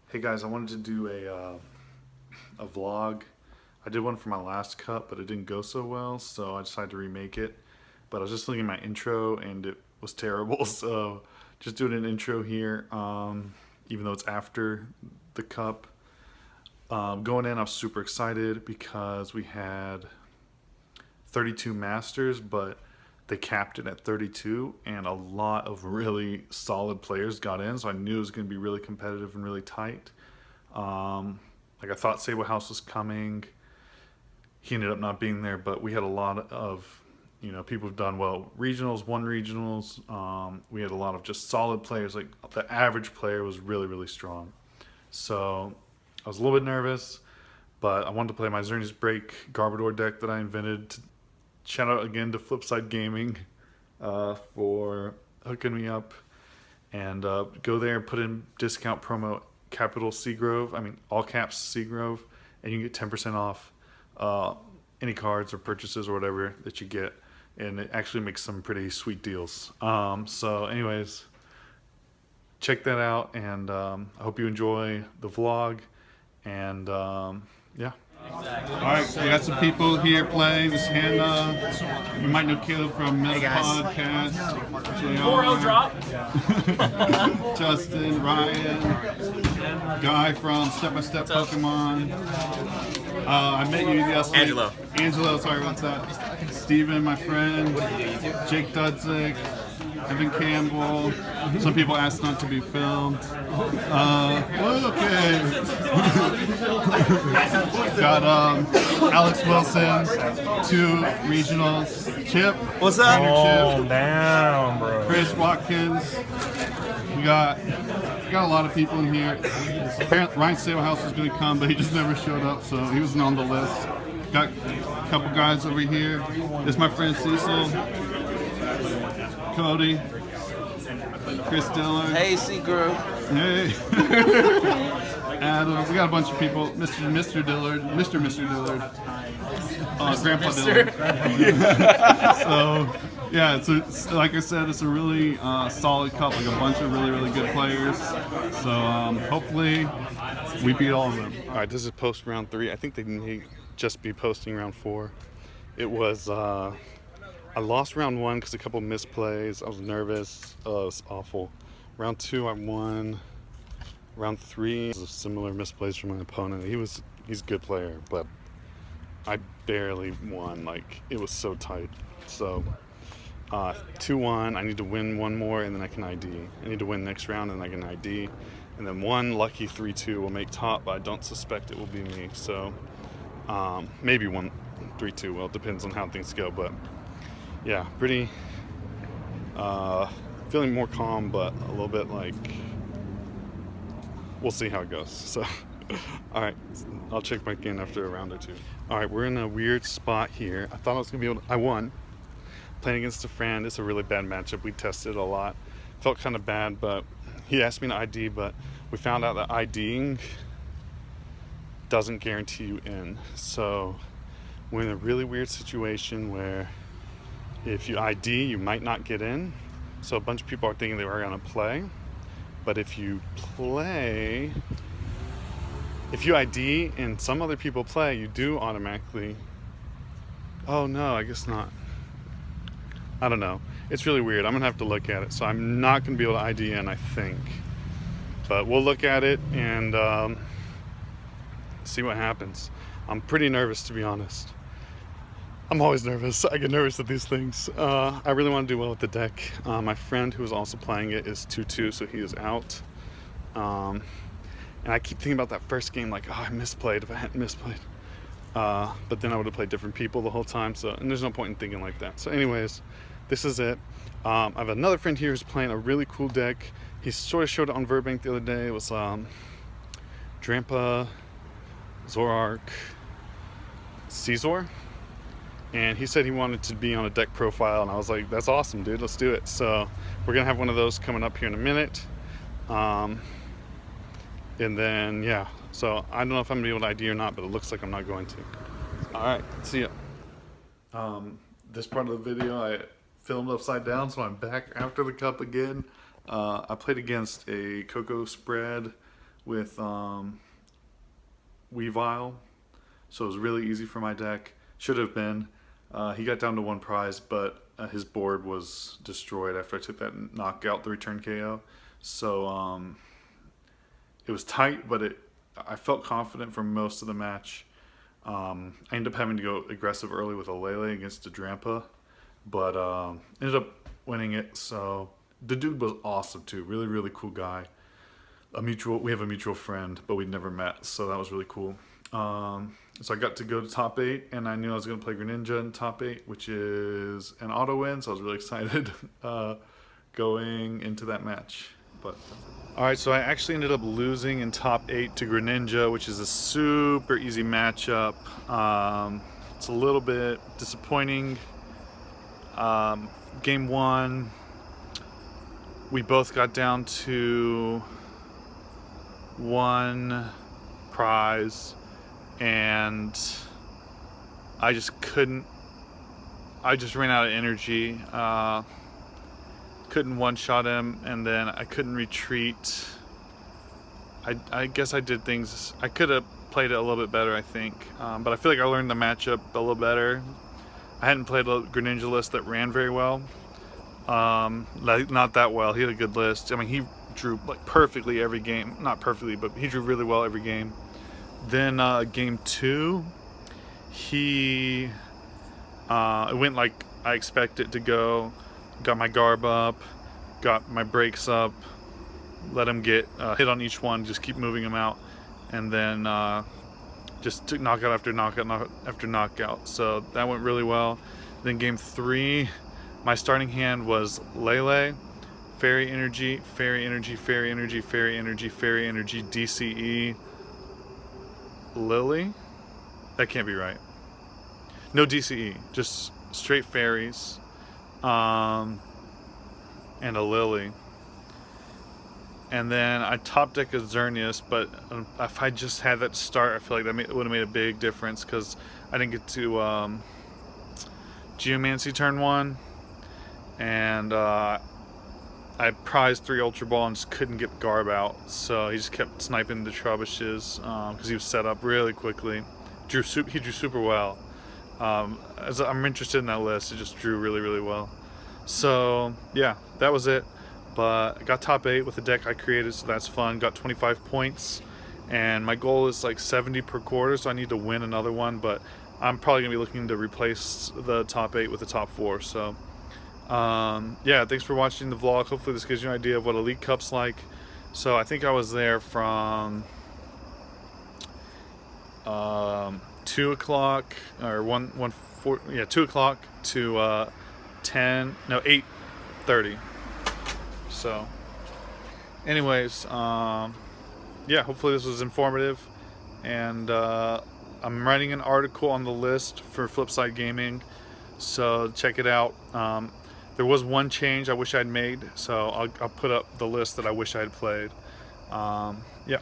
Hey guys, I wanted to do a vlog. I did one for my last cup, but it didn't go so well, so I decided to remake it. But I was just looking at my intro and it was terrible, so just doing an intro here, even though it's after the cup. Going in, I was super excited because we had 32 masters, but they capped it at 32, and a lot of really solid players got in, so I knew it was going to be really competitive and really tight. Like I thought Sable House was coming. He ended up not being there, but we had a lot of, people who've done well. Regionals, won regionals. We had a lot of just solid players. Like the average player was really, really strong. So I was a little bit nervous, but I wanted to play my Xerneas BREAK Garbotoxin deck that I invented. Shout out again to Flipside Gaming for hooking me up. And go there and put in discount promo capital Seagrove. I mean, all caps Seagrove, and you can get 10% off any cards or purchases or whatever that you get. And it actually makes some pretty sweet deals. So anyways, check that out, and I hope you enjoy the vlog. And yeah. Alright, we got some people here playing. This is Hannah. You might know Caleb from Meta Podcast. 4-0 drop. Justin, Ryan, Guy from Step by Step Pokemon. I met you yesterday. Angelo, sorry about that. Steven, my friend. Jake Dudzik. Evan Campbell. Some people asked not to be filmed. Okay. Got Alex Wilson, 2 regionals. Chip. What's up? Calm down, bro. Chris Watkins. We got a lot of people in here. Apparently Ryan Sablehouse was going to come, but he just never showed up, so he wasn't on the list. Got a couple guys over here. This is my friend Cecil, Cody, Chris Dillard. Hey, C-Girl. Hey. Adam. We got a bunch of people. Mr. Dillard. Mr. Dillard. Grandpa Dillard. So, yeah, it's like I said, it's a really solid cup, like a bunch of really, really good players. So, hopefully, we beat all of them. All right, this is post round 3. I think they may just be posting round 4. It was, I lost round 1 because a couple misplays. I was nervous. It was awful. Round 2, I won. Round 3 was a similar misplays from my opponent. He's a good player, but I barely won. Like, it was so tight. So 2-1. I need to win one more, and then I can ID. I need to win next round, and I can ID. And then one lucky 3-2 will make top, but I don't suspect it will be me. So maybe 1-3-2. Well, it depends on how things go. But yeah, pretty feeling more calm, but a little bit like we'll see how it goes. So all right, I'll check back in after a round or 2. All right, we're in a weird spot here. I thought I was gonna be able to, I won playing against a friend. It's a really bad matchup. We tested a lot, felt kind of bad, but he asked me to ID, but we found out that IDing doesn't guarantee you in. So we're in a really weird situation where if you ID, you might not get in. So a bunch of people are thinking they were gonna play, but if you ID and some other people play, you do automatically. Oh no, I guess not. I don't know. It's really weird. I'm gonna have to look at it. So I'm not gonna be able to ID in, I think. But we'll look at it and see what happens. I'm pretty nervous, to be honest. I'm always nervous. I get nervous at these things. I really want to do well with the deck. My friend who is also playing it is 2-2, so he is out. And I keep thinking about that first game, like, oh, I misplayed if I hadn't misplayed. But then I would have played different people the whole time, and there's no point in thinking like that. So anyways, this is it. I have another friend here who's playing a really cool deck. He sort of showed it on Verbank the other day. It was Drampa, Zorark, Caesar. And he said he wanted to be on a deck profile, and I was like, that's awesome, dude, let's do it. So we're gonna have one of those coming up here in a minute. And then, yeah, so I don't know if I'm gonna be able to ID or not, but it looks like I'm not going to. All right, see ya. This part of the video I filmed upside down, so I'm back after the cup again. I played against a cocoa spread with Weavile, so it was really easy for my deck. Should have been. He got down to 1 prize, but his board was destroyed after I took that knockout, the return KO. So it was tight, but I felt confident for most of the match. I ended up having to go aggressive early with a Lele against a Drampa, but ended up winning it. So the dude was awesome too. Really, really cool guy. We have a mutual friend, but we'd never met, so that was really cool. So I got to go to top 8, and I knew I was going to play Greninja in top 8, which is an auto win, so I was really excited going into that match. But alright, so I actually ended up losing in top 8 to Greninja, which is a super easy matchup. It's a little bit disappointing. Game 1, we both got down to 1 prize, and I just ran out of energy. Couldn't one-shot him, and then I couldn't retreat. I guess I did things, I could have played it a little bit better, I think, but I feel like I learned the matchup a little better. I hadn't played a Greninja list that ran very well. Not that well. He had a good list. I mean, he drew like perfectly every game. Not perfectly, but he drew really well every game. Then game 2, it went like I expected it to go. Got my Garb up, got my breaks up, let him get hit on each one, just keep moving him out, and then just took knockout after knockout after knockout. So that went really well. Then game 3, my starting hand was Lele, Fairy Energy, Fairy Energy, Fairy Energy, Fairy Energy, Fairy Energy, DCE, Lily? That can't be right. No DCE, just straight fairies, and a Lily. And then I top deck a Xerneas, but if I just had that to start, I feel like that would have made a big difference, because I didn't get to Geomancy turn 1, and I prized 3 Ultra Ball and just couldn't get Garb out, so he just kept sniping the Trubishes because he was set up really quickly. He drew super well. As I'm interested in that list, it just drew really, really well. So yeah, that was it. But I got top 8 with the deck I created, so that's fun. Got 25 points, and my goal is like 70 per quarter, so I need to win another one. But I'm probably gonna be looking to replace the top 8 with the top 4. So yeah, thanks for watching the vlog. Hopefully this gives you an idea of what Elite Cup's like. So I think I was there from 2 o'clock or 2 o'clock to 8:30. So anyways, yeah, hopefully this was informative, and I'm writing an article on the list for Flipside Gaming, so check it out. There was one change I wish I'd made, so I'll put up the list that I wish I had played. Yeah.